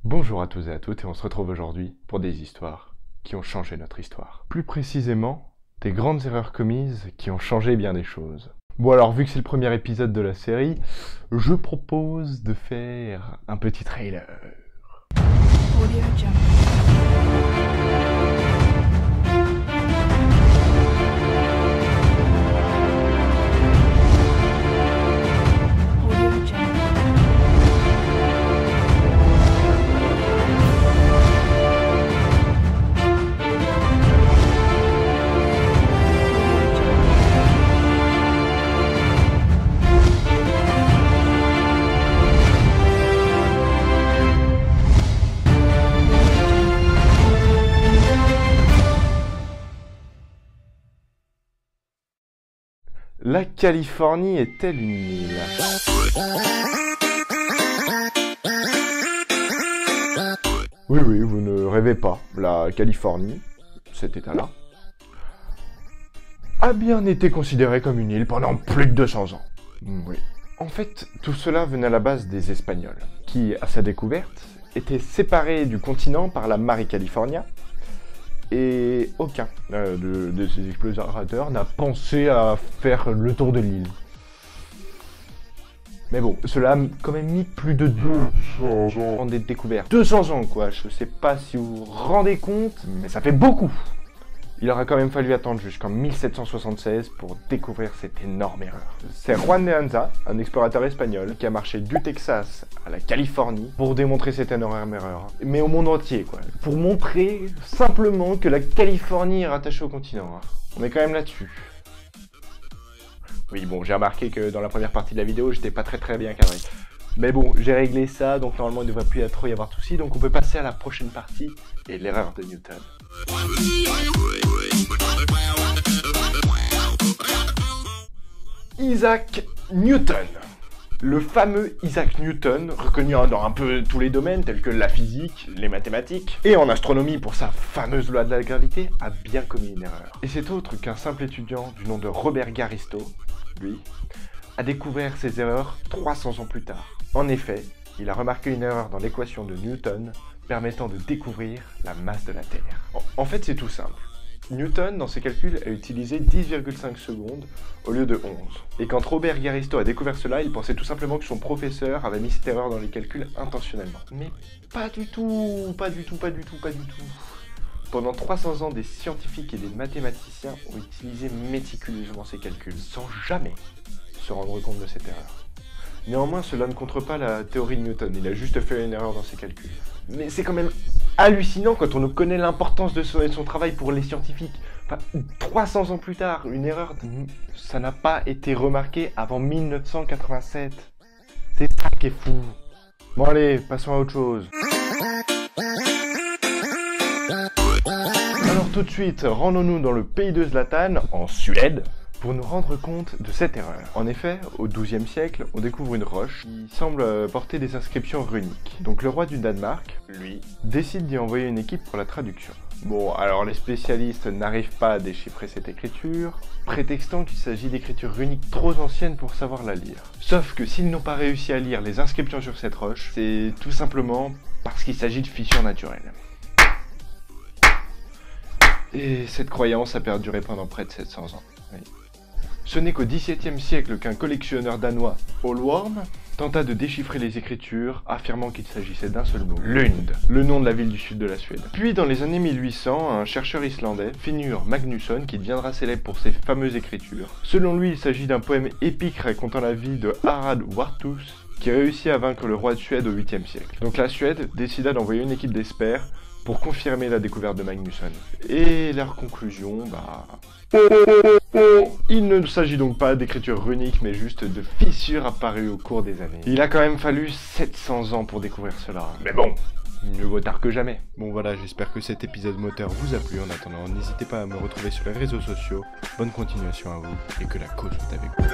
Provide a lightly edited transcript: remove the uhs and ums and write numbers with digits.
Bonjour à tous et à toutes, et on se retrouve aujourd'hui pour des histoires qui ont changé notre histoire. Plus précisément, des grandes erreurs commises qui ont changé bien des choses. Bon alors, vu que c'est le premier épisode de la série, je propose de faire un petit trailer. Audio Jungle. Audio Jungle. La Californie est-elle une île? Oui, vous ne rêvez pas. La Californie, cet état-là, a bien été considérée comme une île pendant plus de 200 ans. Oui. En fait, tout cela venait à la base des Espagnols, qui, à sa découverte, étaient séparés du continent par la Mare California, et aucun de ces explorateurs n'a pensé à faire le tour de l'île. Mais bon, cela a quand même mis plus de 200 ans avant d'être découvert. 200 ans quoi, je sais pas si vous vous rendez compte, mais ça fait beaucoup. Il aura quand même fallu attendre jusqu'en 1776 pour découvrir cette énorme erreur. C'est Juan de Anza, un explorateur espagnol, qui a marché du Texas à la Californie pour démontrer cette énorme erreur. Mais au monde entier, quoi. Pour montrer simplement que la Californie est rattachée au continent. On est quand même là-dessus. Oui, bon, j'ai remarqué que dans la première partie de la vidéo, j'étais pas très bien cadré. Mais bon, j'ai réglé ça, donc normalement il ne devrait plus trop y avoir de soucis, donc on peut passer à la prochaine partie, et l'erreur de Newton. Isaac Newton. Le fameux Isaac Newton, reconnu dans un peu tous les domaines tels que la physique, les mathématiques, et en astronomie pour sa fameuse loi de la gravité, a bien commis une erreur. Et c'est autre qu'un simple étudiant du nom de Robert Garisto, lui, a découvert ses erreurs 300 ans plus tard. En effet, il a remarqué une erreur dans l'équation de Newton permettant de découvrir la masse de la Terre. En fait, c'est tout simple. Newton, dans ses calculs, a utilisé 10,5 secondes au lieu de 11. Et quand Robert Garisto a découvert cela, il pensait tout simplement que son professeur avait mis cette erreur dans les calculs intentionnellement. Mais pas du tout. Pendant 300 ans, des scientifiques et des mathématiciens ont utilisé méticuleusement ces calculs, sans jamais se rendre compte de cette erreur. Néanmoins, cela ne contre pas la théorie de Newton, il a juste fait une erreur dans ses calculs. Mais c'est quand même hallucinant quand on connaît l'importance de son travail pour les scientifiques. Enfin, 300 ans plus tard, une erreur, ça n'a pas été remarqué avant 1987. C'est ça qui est fou. Bon allez, passons à autre chose. Alors tout de suite, rendons-nous dans le pays de Zlatan, en Suède, pour nous rendre compte de cette erreur. En effet, au XIIe siècle, on découvre une roche qui semble porter des inscriptions runiques. Donc le roi du Danemark, lui, décide d'y envoyer une équipe pour la traduction. Bon, alors les spécialistes n'arrivent pas à déchiffrer cette écriture, prétextant qu'il s'agit d'écritures runiques trop anciennes pour savoir la lire. Sauf que s'ils n'ont pas réussi à lire les inscriptions sur cette roche, c'est tout simplement parce qu'il s'agit de fissures naturelles. Et cette croyance a perduré pendant près de 700 ans. Oui. Ce n'est qu'au XVIIe siècle qu'un collectionneur danois, Hallworm, tenta de déchiffrer les écritures, affirmant qu'il s'agissait d'un seul mot, Lund, le nom de la ville du sud de la Suède. Puis dans les années 1800, un chercheur islandais, Finnur Magnusson, qui deviendra célèbre pour ses fameuses écritures. Selon lui, il s'agit d'un poème épique racontant la vie de Harald Warthus, qui réussit à vaincre le roi de Suède au 8e siècle. Donc la Suède décida d'envoyer une équipe d'experts pour confirmer la découverte de Magnusson. Et leur conclusion, il ne s'agit donc pas d'écriture runique, mais juste de fissures apparues au cours des années. Il a quand même fallu 700 ans pour découvrir cela. Mais bon, mieux vaut tard que jamais. Bon voilà, j'espère que cet épisode moteur vous a plu. En attendant, n'hésitez pas à me retrouver sur les réseaux sociaux. Bonne continuation à vous, et que la cause soit avec vous.